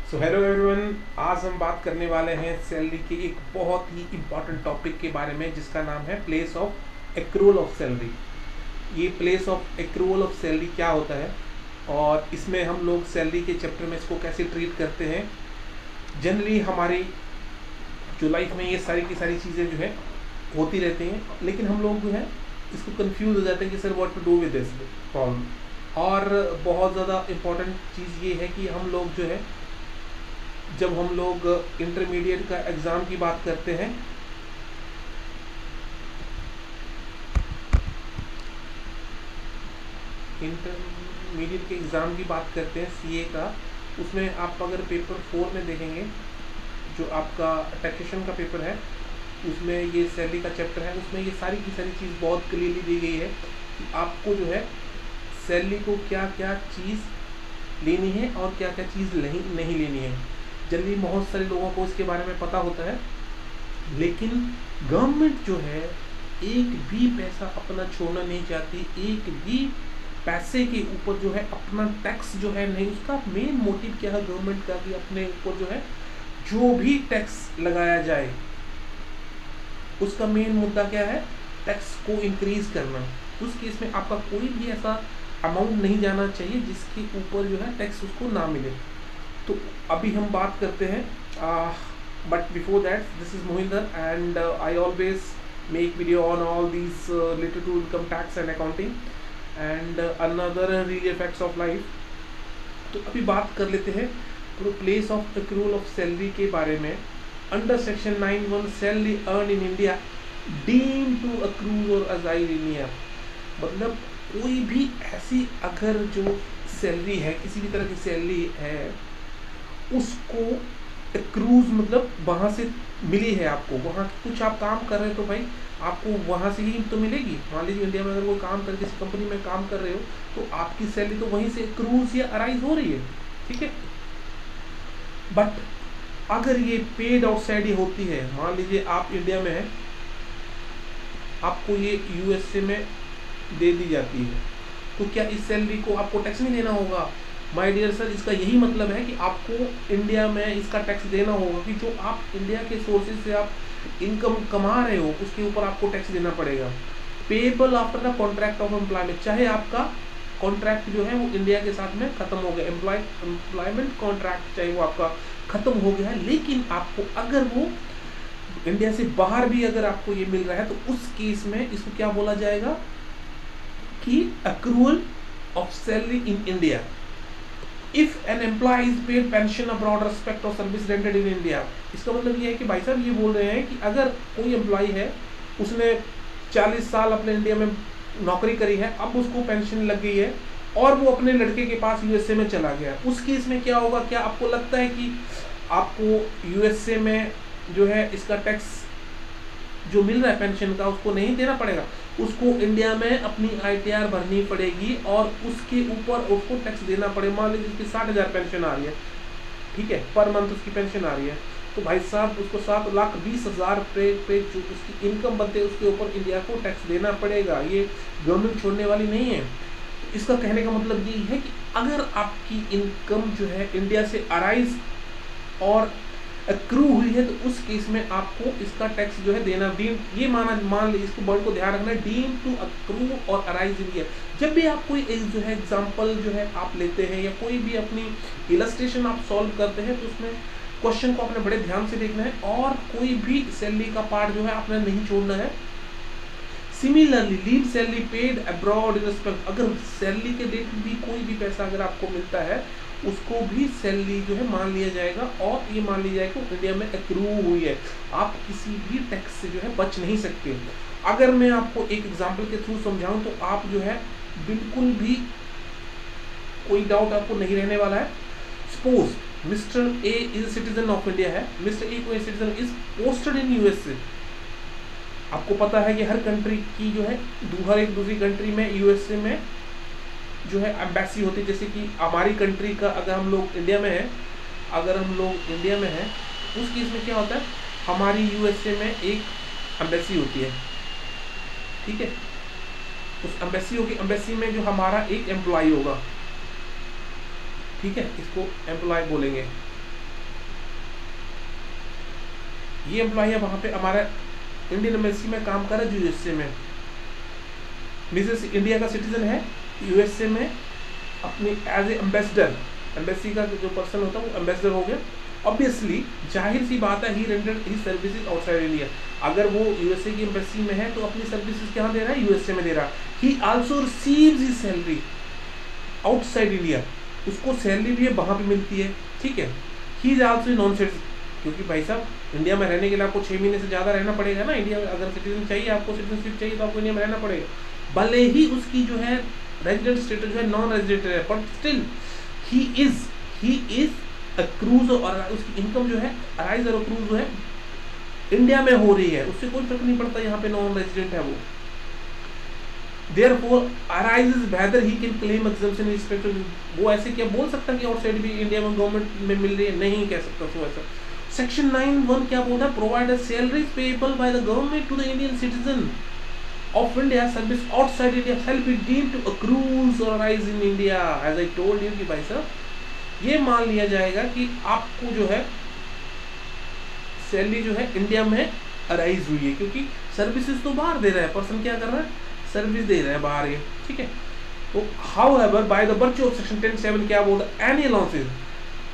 So hello everyone, आज हम बात करने वाले हैं सैलरी के एक बहुत ही इम्पॉर्टेंट टॉपिक के बारे में जिसका नाम है place of accrual of salary. ये place of accrual of salary क्या होता है और इसमें हम लोग सैलरी के चैप्टर में इसको कैसे ट्रीट करते हैं। जनरली हमारी जो लाइफ में ये सारी की सारी चीज़ें जो है होती रहती हैं, लेकिन हम लोग जो है इसको कंफ्यूज हो जाते हैं कि sir what to do with this problem. और बहुत ज़्यादा इम्पॉर्टेंट चीज़ ये है कि हम लोग जो है जब हम लोग इंटरमीडिएट का एग्ज़ाम की बात करते हैं इंटरमीडिएट के एग्ज़ाम की बात करते हैं सीए का, उसमें आप अगर पेपर 4 में देखेंगे जो आपका टैक्सेशन का पेपर है, उसमें ये सैलरी का चैप्टर है, उसमें ये सारी की सारी चीज़ बहुत क्लियरली दी गई है कि आपको जो है सैलरी को क्या क्या चीज़ लेनी है और क्या क्या चीज़ नहीं लेनी है। जल्दी बहुत सारे लोगों को इसके बारे में पता होता है, लेकिन गवर्नमेंट जो है एक भी पैसा अपना छोड़ना नहीं चाहती, एक भी पैसे के ऊपर जो है अपना टैक्स जो है नहीं। उसका मेन मोटिव क्या है गवर्नमेंट का कि अपने ऊपर जो है जो भी टैक्स लगाया जाए उसका मेन मुद्दा क्या है, टैक्स को इंक्रीज करना। उस केस में आपका कोई भी ऐसा अमाउंट नहीं जाना चाहिए जिसके ऊपर जो है टैक्स उसको ना मिले। तो अभी हम बात करते हैं, but before that this is Mohinder and I always make video on all these related to income tax and accounting and another real facts of life. तो अभी बात कर लेते हैं place of accrual of salary के बारे में। Under section 9(1) salary earn in India deem to accrue or अजाइल इन ईयर। मतलब कोई भी ऐसी अगर जो सैलरी है, किसी भी तरह की सैलरी है, उसको क्रूज मतलब वहाँ से मिली है आपको, वहाँ कुछ आप काम कर रहे हो तो भाई आपको वहाँ से ही तो मिलेगी। मान लीजिए इंडिया में अगर कोई काम कर किसी कंपनी में काम कर रहे हो तो आपकी सैलरी तो वहीं से क्रूज या अराइज हो रही है, ठीक है। बट अगर ये पेड आउटसाइड होती है, मान लीजिए आप इंडिया में हैं, आपको ये यूएसए में दे दी जाती है, तो क्या इस सैलरी को आपको टैक्स नहीं देना होगा? माय डियर सर, इसका यही मतलब है कि आपको इंडिया में इसका टैक्स देना होगा कि जो आप इंडिया के सोर्सेज से आप इनकम कमा रहे हो उसके ऊपर आपको टैक्स देना पड़ेगा। Payable after the contract of employment, चाहे आपका कॉन्ट्रैक्ट जो है वो इंडिया के साथ में खत्म हो गया, एम्प्लॉयमेंट कॉन्ट्रैक्ट चाहे वो आपका खत्म हो गया है, लेकिन आपको अगर वो इंडिया से बाहर भी अगर आपको ये मिल रहा है तो उस केस में इसको क्या बोला जाएगा कि accrual of salary in India. If an employee is paid pension abroad respect of service rendered in India, इसका मतलब ये है कि भाई साहब ये बोल रहे हैं कि अगर कोई एम्प्लॉय है, उसने 40 साल अपने इंडिया में नौकरी करी है, अब उसको पेंशन लग गई है और वो अपने लड़के के पास यूएसए में चला गया, उस केस में क्या होगा? क्या आपको लगता है कि आपको यूएसए में जो है इसका टैक्स जो मिल रहा है पेंशन का उसको नहीं देना पड़ेगा? उसको इंडिया में अपनी आईटीआर भरनी पड़ेगी और उसके ऊपर उसको टैक्स देना पड़ेगा। मान लीजिए उसकी 60,000 पेंशन आ रही है, ठीक है, पर मंथ उसकी पेंशन आ रही है, तो भाई साहब उसको 7,20,000 पे जो उसकी इनकम बनते है उसके ऊपर इंडिया को टैक्स देना पड़ेगा। ये गवर्नमेंट छोड़ने वाली नहीं है। इसका कहने का मतलब यही है कि अगर आपकी इनकम जो है इंडिया से अराइज और अक्रू हुई है तो उस केस में आपको इसका टैक्स जो है देना डीम, ये मान लीजिए इसको वर्ड को ध्यान रखना है, डीम टू अक्रू और अराइज इन ईयर। जब भी आप कोई एक जो है एग्जांपल जो है आप लेते हैं या कोई भी अपनी इलस्ट्रेशन आप सॉल्व करते हैं तो उसमें क्वेश्चन को आपने बड़े ध्यान से देखना है और कोई भी सैलरी का पार्ट जो है आपने नहीं छोड़ना है। Similarly leave salary paid abroad in respect, अगर सैलरी के रिलेटेड भी कोई भी पैसा अगर आपको मिलता है उसको भी सैलरी जो है मान लिया जाएगा और ये मान लिया जाएगा कि इंडिया में एक्रू हुई है, आप किसी भी टैक्स से जो है बच नहीं सकते। अगर मैं आपको एक एग्जांपल के थ्रू समझाऊं तो आप जो है बिल्कुल भी कोई डाउट आपको नहीं रहने वाला है। Suppose mister A is citizen of India है, मिस्टर ए कोई citizen is posted in USA. आपको पता है कि हर कंट्री की जो है हर एक दूसरी कंट्री में यूएसए में जो है एम्बेसी होती है। जैसे कि हमारी कंट्री का अगर हम लोग इंडिया में हैं, उस केस में क्या होता है, हमारी यूएसए में एक एम्बेसी होती है, ठीक है। उस एम्बेसी में जो हमारा एक एम्प्लॉय होगा, ठीक है, इसको एम्प्लॉय बोलेंगे। ये एम्प्लॉय है वहाँ पे हमारा इंडियन एम्बेसी में काम कर रहा है जो यूएसए में, मिसेस इंडिया का सिटीजन है, यूएसए में अपनी एज ए एम्बेसडर, एम्बेसी का जो पर्सन होता है वो एम्बेसडर हो गया। ऑब्वियसली जाहिर सी बात है, he rendered his services outside India. अगर वो यूएसए की एम्बेसी में है तो अपनी सर्विसेज कहाँ दे रहा है, यूएसए में दे रहा है। ही also receives his salary outside India, उसको सैलरी भी वहाँ पे मिलती है, ठीक है। He is also known citizen, क्योंकि भाई साहब इंडिया में रहने के लिए आपको 6 महीने से ज़्यादा रहना पड़ेगा ना। इंडिया में अगर सिटीजन चाहिए, आपको सिटीजनशिप चाहिए, तो आपको इंडिया में रहना पड़ेगा। भले ही उसकी जो है रेजिडेंट स्टेटस जो है नॉन रेजिडेंट है, but still he is accrues, और उसकी इनकम जो है अराइज और अक्रूज जो है इंडिया में हो रही है, उससे कोई फर्क नहीं पड़ता यहाँ पे नॉन रेजिडेंट है वो। Therefore arises whether he can claim exemption in respect to, वो ऐसे क्या बोल सकता है कि आउटसाइड भी इंडिया में गवर्नमेंट में मिल रही है, नहीं कह सकता तो ऐसा। सेक्शन 9(1) क्या बोलता है, provide salaries payable by the government to the Indian citizen of India service outside India shall be deemed to accrues or arise in India, as I told you कि भाई साहब ये मान लिया जाएगा कि आपको जो है सैलरी जो है इंडिया में अराइज हुई है, क्योंकि सर्विसेज तो बाहर दे रहा है, पर्सन क्या कर रहा है, सर्विस दे रहा है बाहर ये, ठीक है। तो however by the virtue of section 10(7) क्या बोलता है, एनी अलाउंसेज,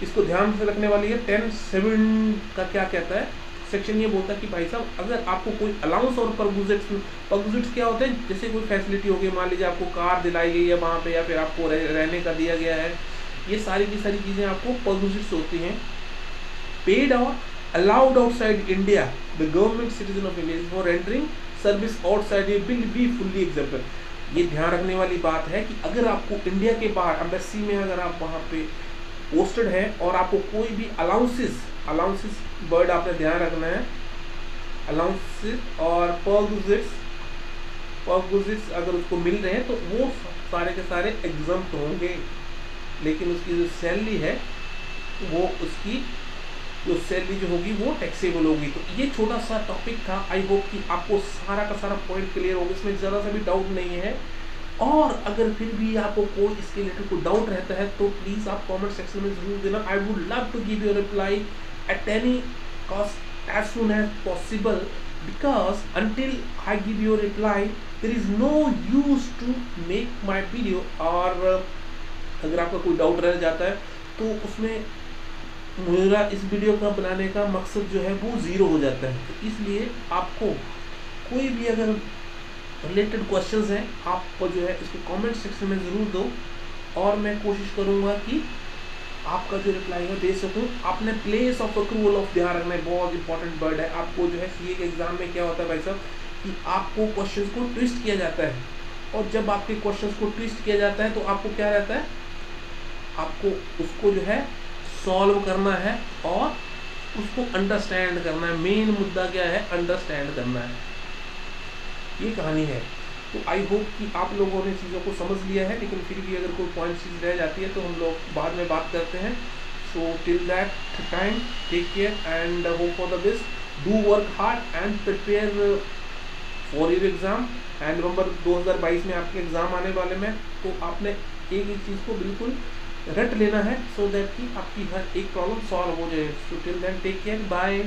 इसको ध्यान से रखने वाली है। 10(7) का क्या कहता है सेक्शन, ये बोलता है कि भाई साहब अगर आपको कोई अलाउंस और परगुजिट्स क्या होते हैं, जैसे कोई फैसिलिटी हो गई, मान लीजिए आपको कार दिलाई गई है वहाँ पे, या फिर आपको रहने का दिया गया है, ये सारी की सारी चीज़ें आपको परगुजिट्स होती हैं। पेड और allowed outside India the government citizen of India for rendering service outside will be fully exempted. ये ध्यान रखने वाली बात है कि अगर आपको इंडिया के बाहर एम्बेसी में अगर आप वहाँ पे पोस्टेड है और आपको कोई भी अलाउंसेस वर्ड आपने ध्यान रखना है, अलाउंसेस और परगुजिट्स अगर उसको मिल रहे हैं तो वो सारे के सारे एग्जम्प्ट होंगे, लेकिन उसकी जो सैलरी है वो उसकी जो सैलरी जो होगी वो टैक्सेबल होगी। तो ये छोटा सा टॉपिक था, आई होप कि आपको सारा का सारा पॉइंट क्लियर होगा, इसमें ज़रा सा भी डाउट नहीं है। और अगर फिर भी आपको कोई इसके रिलेटेड कोई डाउट रहता है तो प्लीज़ आप कमेंट सेक्शन में ज़रूर देना। I would love to give you reply at any cost as soon as possible, because until I give you a reply there is no use to make my video। और अगर आपका कोई doubt रह जाता है तो उसमें मेरा इस वीडियो का बनाने का मकसद जो है वो ज़ीरो हो जाता है। तो इसलिए आपको कोई भी अगर रिलेटेड क्वेश्चंस हैं आप जो है इसको कमेंट सेक्शन में ज़रूर दो, और मैं कोशिश करूँगा कि आपका जो रिप्लाई है दे सकूँ। आपने प्लेस ऑफ अक्रूवल ऑफ ध्यान रखना है, बहुत इंपॉर्टेंट वर्ड है। आपको जो है सीए के एग्जाम में क्या होता है भाई साहब कि आपको क्वेश्चंस को ट्विस्ट किया जाता है, और जब आपके क्वेश्चंस को ट्विस्ट किया जाता है तो आपको क्या रहता है, आपको उसको जो है सॉल्व करना है और उसको अंडरस्टैंड करना है। मेन मुद्दा क्या है, अंडरस्टैंड करना है, ये कहानी है। तो आई होप कि आप लोगों ने चीज़ों को समझ लिया है, लेकिन फिर भी अगर कोई पॉइंट चीज़ रह जाती है तो हम लोग बाद में बात करते हैं। So till that time take care and hope for the best, do work hard and prepare for your exam. And November 2022 में आपके एग्ज़ाम आने वाले में, तो आपने एक चीज़ को बिल्कुल रट लेना है, सो दैट कि आपकी हर एक प्रॉब्लम सॉल्व हो जाए। So till then take care, bye.